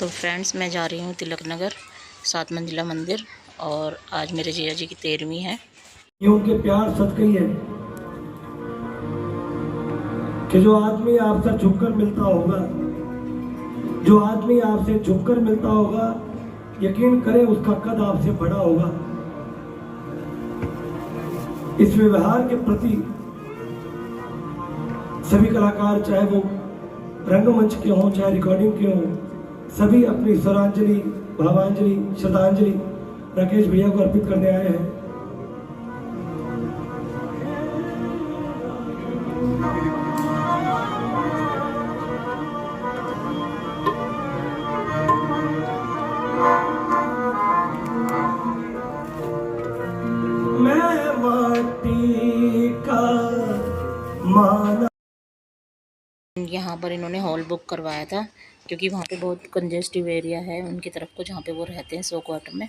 तो फ्रेंड्स, मैं जा रही हूँ तिलक नगर 7 मंजिला मंदिर, और आज मेरे जीजा जी की 13वीं है। ये उनके प्यार सदका ही है कि जो आदमी आपसे झुककर मिलता होगा, जो आदमी आपसे झुककर मिलता होगा, यकीन करें उसका कद आपसे बड़ा होगा। इस व्यवहार के प्रति सभी कलाकार, चाहे वो रंगमंच के हों चाहे रिकॉर्डिंग के हों, सभी अपनी स्वरांजलि, भावांजलि, श्रद्धांजलि राकेश भैया को अर्पित करने आए हैं। मैं माटी का माना। यहाँ पर इन्होंने हॉल बुक करवाया था क्योंकि वहाँ पे बहुत कंजेस्टिव एरिया है उनकी तरफ को, जहाँ पे वो रहते हैं 100 क्वार्टर में।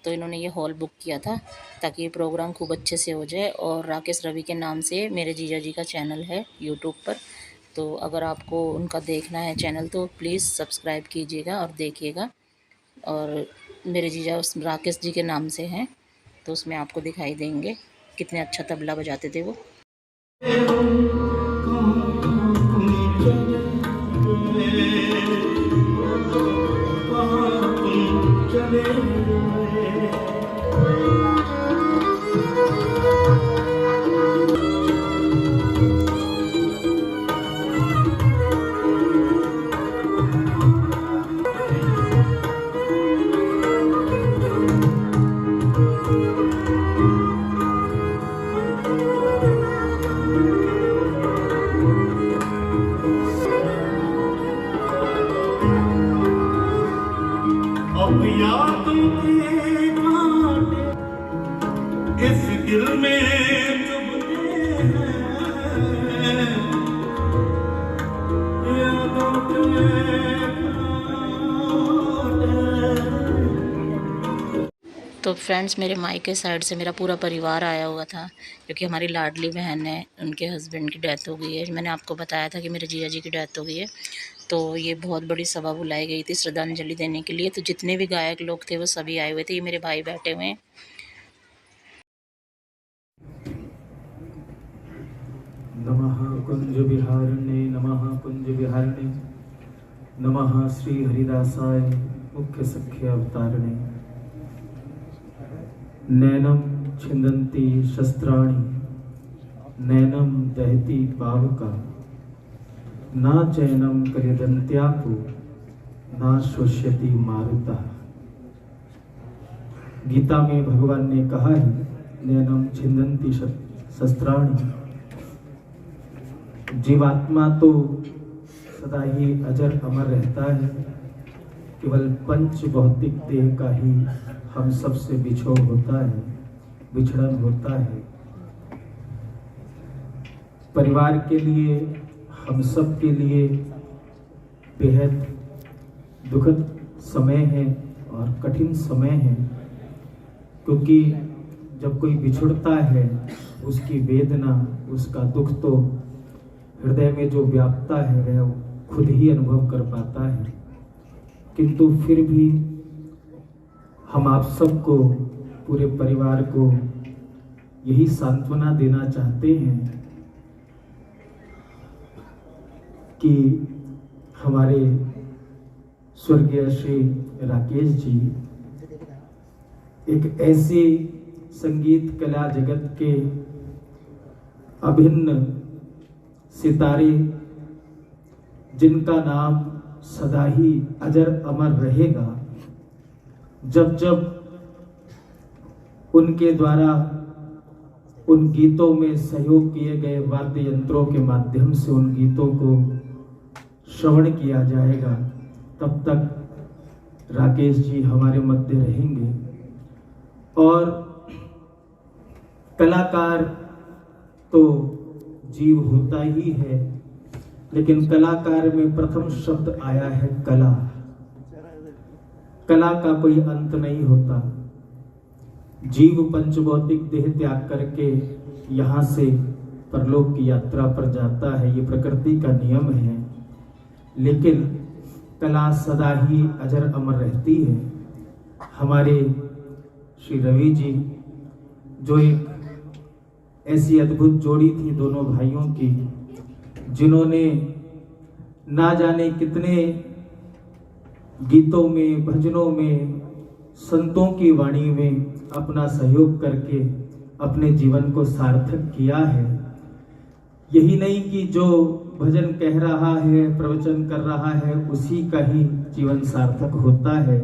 तो इन्होंने ये हॉल बुक किया था ताकि ये प्रोग्राम खूब अच्छे से हो जाए। और राकेश रवि के नाम से मेरे जीजा जी का चैनल है यूट्यूब पर, तो अगर आपको उनका देखना है चैनल तो प्लीज़ सब्सक्राइब कीजिएगा और देखिएगा। और मेरे जीजा उस राकेश जी के नाम से हैं, तो उसमें आपको दिखाई देंगे कितने अच्छा तबला बजाते थे वो। अब यादों के कांटे इस दिल में चुभते हैं, यादों के कांटे। तो फ्रेंड्स, मेरे मायके साइड से मेरा पूरा परिवार आया हुआ था क्योंकि हमारी लाडली बहन है, उनके हस्बैंड की डेथ हो गई है। मैंने आपको बताया था कि मेरे जीजा जी की डेथ हो गई है, तो ये बहुत बड़ी सभा बुलाई गई थी श्रद्धांजलि देने के लिए। तो जितने भी गायक लोग थे वो सभी आए हुए थे। ये मेरे भाई बैठे हुए हैं। नमः कुंज विहारिणे, नमः कुंज विहारिणे, नमः श्री हरिदासाय मुख्य सख्य अवतारिणे। नैनम छिंदन्ति शस्त्राणि, नैनम दहति पावका, ना चैनम कलिदन्त्यापु, ना शोष्यति मारुता। गीता में भगवान ने कहा है, नैनम छिंदन्ति शस्त्राणि। जीवात्मा तो सदा ही अजर अमर रहता है, केवल पंच भौतिक देह का ही हम सबसे बिछोह होता है, बिछड़न होता है। परिवार के लिए, हम सब के लिए बेहद दुखद समय है और कठिन समय है, क्योंकि जब कोई बिछुड़ता है उसकी वेदना, उसका दुख तो हृदय में जो व्यापता है वह खुद ही अनुभव कर पाता है। किंतु फिर भी हम आप सबको, पूरे परिवार को यही सांत्वना देना चाहते हैं कि हमारे स्वर्गीय श्री राकेश जी एक ऐसे संगीत कला जगत के अभिन्न सितारे, जिनका नाम सदा ही अजर अमर रहेगा। जब जब उनके द्वारा उन गीतों में सहयोग किए गए वाद्य यंत्रों के माध्यम से उन गीतों को श्रवण किया जाएगा, तब तक राकेश जी हमारे मध्य रहेंगे। और कलाकार तो जीव होता ही है, लेकिन कलाकार में प्रथम शब्द आया है कला। कला का कोई अंत नहीं होता। जीव पंचभौतिक देह त्याग करके यहाँ से परलोक की यात्रा पर जाता है, ये प्रकृति का नियम है। लेकिन कला सदा ही अजर अमर रहती है। हमारे श्री रवि जी जो एक ऐसी अद्भुत जोड़ी थी दोनों भाइयों की, जिन्होंने ना जाने कितने गीतों में, भजनों में, संतों की वाणी में अपना सहयोग करके अपने जीवन को सार्थक किया है। यही नहीं कि जो भजन कह रहा है, प्रवचन कर रहा है, उसी का ही जीवन सार्थक होता है।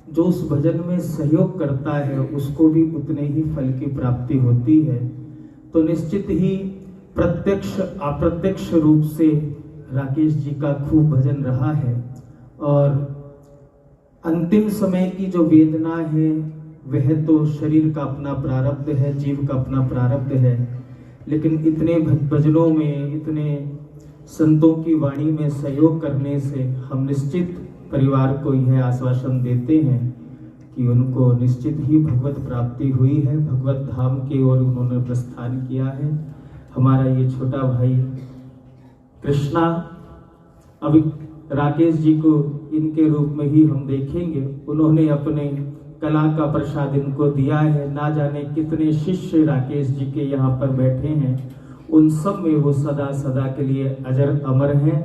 जो उस भजन में सहयोग करता है उसको भी उतने ही फल की प्राप्ति होती है। तो निश्चित ही प्रत्यक्ष अप्रत्यक्ष रूप से राकेश जी का खूब भजन रहा है। और अंतिम समय की जो वेदना है वह तो शरीर का अपना प्रारब्ध है, जीव का अपना प्रारब्ध है, लेकिन इतने भजनों में, इतने संतों की वाणी में सहयोग करने से हम निश्चित परिवार को यह आश्वासन देते हैं कि उनको निश्चित ही भगवत प्राप्ति हुई है, भगवत धाम की ओर उन्होंने प्रस्थान किया है। हमारा ये छोटा भाई कृष्णा, अभी राकेश जी को इनके रूप में ही हम देखेंगे। उन्होंने अपने कला का प्रसाद इनको दिया है। ना जाने कितने शिष्य राकेश जी के यहाँ पर बैठे हैं, उन सब में वो सदा सदा के लिए अजर अमर हैं,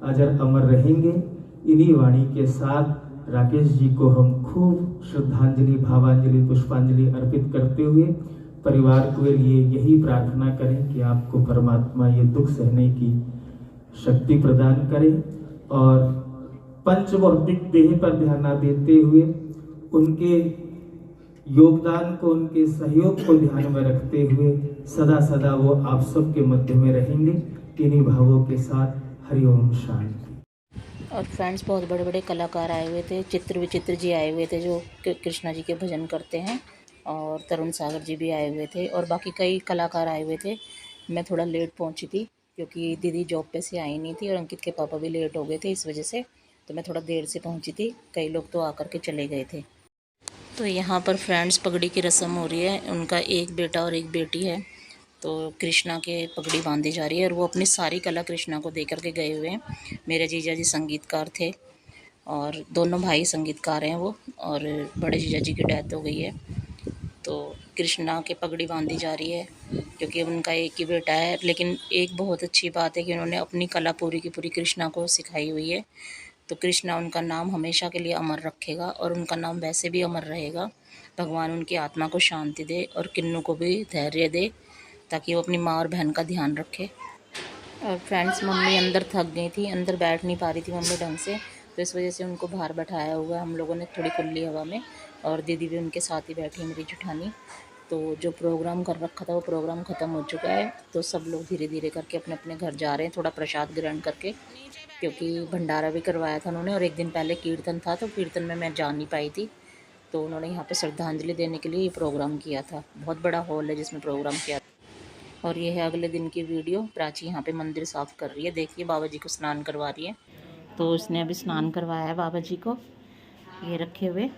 अजर अमर रहेंगे। इन्हीं वाणी के साथ राकेश जी को हम खूब श्रद्धांजलि, भावांजलि, पुष्पांजलि अर्पित करते हुए परिवार के लिए यही प्रार्थना करें कि आपको परमात्मा ये दुख सहने की शक्ति प्रदान करे और पंचभौतिक देह पर ध्यान न देते हुए उनके योगदान को, उनके सहयोग को ध्यान में रखते हुए सदा सदा वो आप सबके मध्य में रहेंगे। इन्हीं भावों के साथ हरिओम शांति। और फ्रेंड्स, बहुत बड़े बड़े कलाकार आए हुए थे। चित्र विचित्र जी आए हुए थे जो कृष्णा जी के भजन करते हैं, और तरुण सागर जी भी आए हुए थे, और बाकी कई कलाकार आए हुए थे। मैं थोड़ा लेट पहुंची थी क्योंकि दीदी जॉब पे से आई नहीं थी और अंकित के पापा भी लेट हो गए थे, इस वजह से तो मैं थोड़ा देर से पहुंची थी। कई लोग तो आकर के चले गए थे। तो यहाँ पर फ्रेंड्स पगड़ी की रस्म हो रही है। उनका एक बेटा और एक बेटी है, तो कृष्णा के पगड़ी बांधी जा रही है और वो अपनी सारी कला कृष्णा को दे करके गए हुए हैं। मेरे जीजा जी संगीतकार थे और दोनों भाई संगीतकार हैं वो, और बड़े जीजा जी की डेथ हो गई है। तो कृष्णा के पगड़ी बांधी जा रही है क्योंकि उनका एक ही बेटा है। लेकिन एक बहुत अच्छी बात है कि उन्होंने अपनी कला पूरी की पूरी कृष्णा को सिखाई हुई है। तो कृष्णा उनका नाम हमेशा के लिए अमर रखेगा और उनका नाम वैसे भी अमर रहेगा। भगवान उनकी आत्मा को शांति दे और किन्नू को भी धैर्य दे ताकि वो अपनी माँ और बहन का ध्यान रखे। और फ्रेंड्स, मम्मी अंदर थक गई थी, अंदर बैठ नहीं पा रही थी मम्मी ढंग से, तो इस वजह से उनको बाहर बैठाया हुआ हम लोगों ने थोड़ी खुली हवा में, और दीदी भी उनके साथ ही बैठी है, मेरी जुठानी। तो जो प्रोग्राम कर रखा था वो प्रोग्राम ख़त्म हो चुका है, तो सब लोग धीरे धीरे करके अपने अपने घर जा रहे हैं थोड़ा प्रसाद ग्रहण करके, क्योंकि भंडारा भी करवाया था उन्होंने और एक दिन पहले कीर्तन था, तो कीर्तन में मैं जा नहीं पाई थी। तो उन्होंने यहाँ पे श्रद्धांजलि देने के लिए ये प्रोग्राम किया था। बहुत बड़ा हॉल है जिसमें प्रोग्राम किया था। और ये है अगले दिन की वीडियो। प्राची यहाँ पे मंदिर साफ़ कर रही है। देखिए बाबा जी को स्नान करवा रही है। तो उसने अभी स्नान करवाया है बाबा जी को, ये रखे हुए,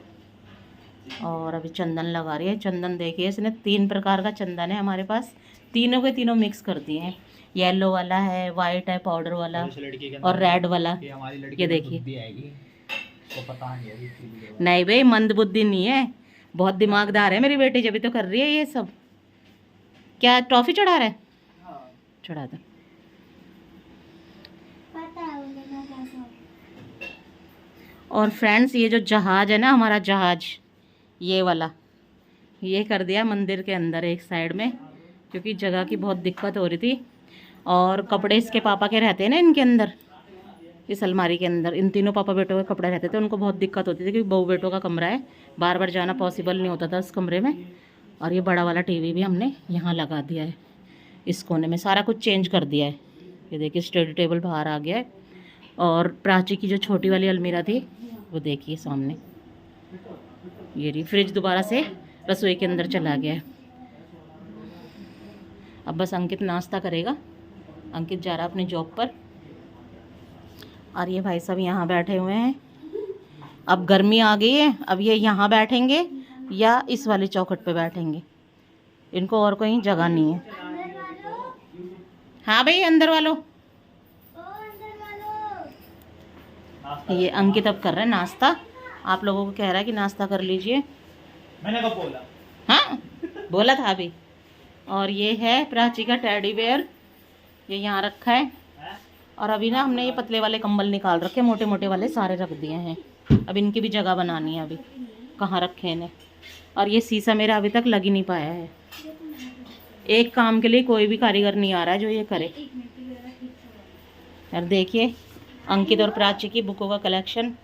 और अभी चंदन लगा रही है। चंदन देखिए, इसने 3 प्रकार का चंदन है हमारे पास, तीनों के तीनों मिक्स कर दिए हैं। येलो वाला है, वाइट है पाउडर वाला, और रेड वाला। ये देखिए, नहीं भाई मंद बुद्धि नहीं है, बहुत दिमागदार है मेरी बेटी, जब भी तो कर रही है ये सब। क्या टॉफी चढ़ा रहा है? चढ़ा दो। और फ्रेंड्स, ये जो जहाज है ना, हमारा जहाज, ये वाला, ये कर दिया मंदिर के अंदर एक साइड में, क्योंकि जगह की बहुत दिक्कत हो रही थी। और कपड़े इसके पापा के रहते हैं ना इनके अंदर, इस अलमारी के अंदर इन तीनों पापा बेटों के कपड़े रहते थे। उनको बहुत दिक्कत होती थी क्योंकि बहू बेटों का कमरा है, बार बार जाना पॉसिबल नहीं होता था उस कमरे में। और ये बड़ा वाला टीवी भी हमने यहाँ लगा दिया है, इस कोने में सारा कुछ चेंज कर दिया है। ये देखिए स्टडी टेबल बाहर आ गया है। और प्राची की जो छोटी वाली अलमीरा थी वो देखिए सामने, ये रही। फ्रिज दोबारा से रसोई के अंदर चला गया है। अब बस अंकित नाश्ता करेगा, अंकित जा रहा अपनी जॉब पर। और ये भाई साहब यहाँ बैठे हुए हैं। अब गर्मी आ गई है, अब ये यहाँ बैठेंगे या इस वाली चौखट पे बैठेंगे, इनको और कोई जगह नहीं है। हाँ भाई अंदर वालों, ये अंकित अब कर रहे हैं नाश्ता। आप लोगों को कह रहा है कि नाश्ता कर लीजिए। मैंने कब बोला? हाँ बोला था अभी। और ये है प्राची का टेडी बेयर, ये यहाँ रखा है। और अभी ना हमने ये पतले वाले कंबल निकाल रखे, मोटे मोटे वाले सारे रख दिए हैं। अब इनकी भी जगह बनानी है, अभी कहाँ रखे इन्हें। और ये शीशा मेरा अभी तक लग ही नहीं पाया है। एक काम के लिए कोई भी कारीगर नहीं आ रहा है जो ये करे। और देखिए अंकित और प्राची की बुकों का कलेक्शन।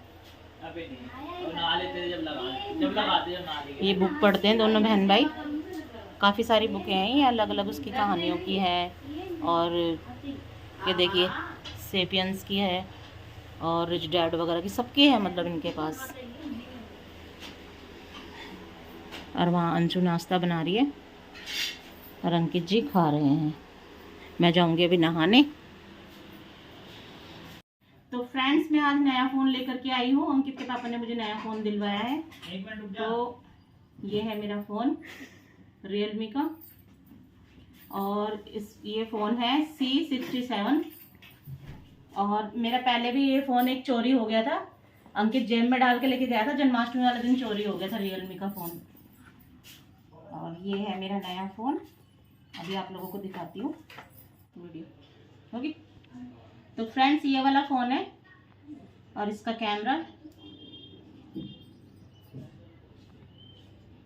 ये बुक पढ़ते हैं दोनों बहन भाई। काफ़ी सारी बुकें हैं, ये अलग अलग उसकी कहानियों की है। और ये देखिए सेपियंस की है और रिच डैड वगैरह की, सबकी है मतलब इनके पास। और वहाँ अंशु नाश्ता बना रही है और अंकित जी खा रहे हैं। मैं जाऊंगी अभी नहाने। तो फ्रेंड्स मैं आज नया फ़ोन लेकर के आई हूँ। अंकित के पापा ने मुझे नया फ़ोन दिलवाया है। तो ये है मेरा फ़ोन रियलमी का, और ये फ़ोन है C67। और मेरा पहले भी ये फ़ोन एक चोरी हो गया था। अंकित जेब में डाल के लेके गया था, जन्माष्टमी वाले दिन चोरी हो गया था रियलमी का फ़ोन। और ये है मेरा नया फ़ोन, अभी आप लोगों को दिखाती हूँ वीडियो। ओके तो फ्रेंड्स ये वाला फ़ोन है और इसका कैमरा।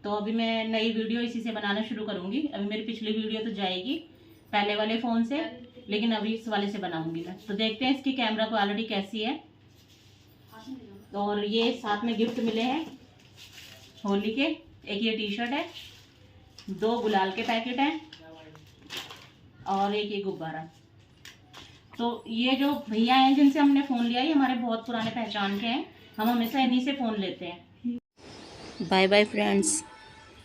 तो अभी मैं नई वीडियो इसी से बनाना शुरू करूँगी। अभी मेरी पिछली वीडियो तो जाएगी पहले वाले फ़ोन से, लेकिन अभी इस वाले से बनाऊंगी मैं। तो देखते हैं इसकी कैमरा क्वालिटी कैसी है। और ये साथ में गिफ्ट मिले हैं होली के। एक ये टी शर्ट है, 2 गुलाल के पैकेट हैं और एक ये गुब्बारा। तो ये जो भैया हैं जिनसे हमने फ़ोन लिया, ये हमारे बहुत पुराने पहचान के हैं। हम हमेशा इन्हीं से फ़ोन लेते हैं। Bye bye friends.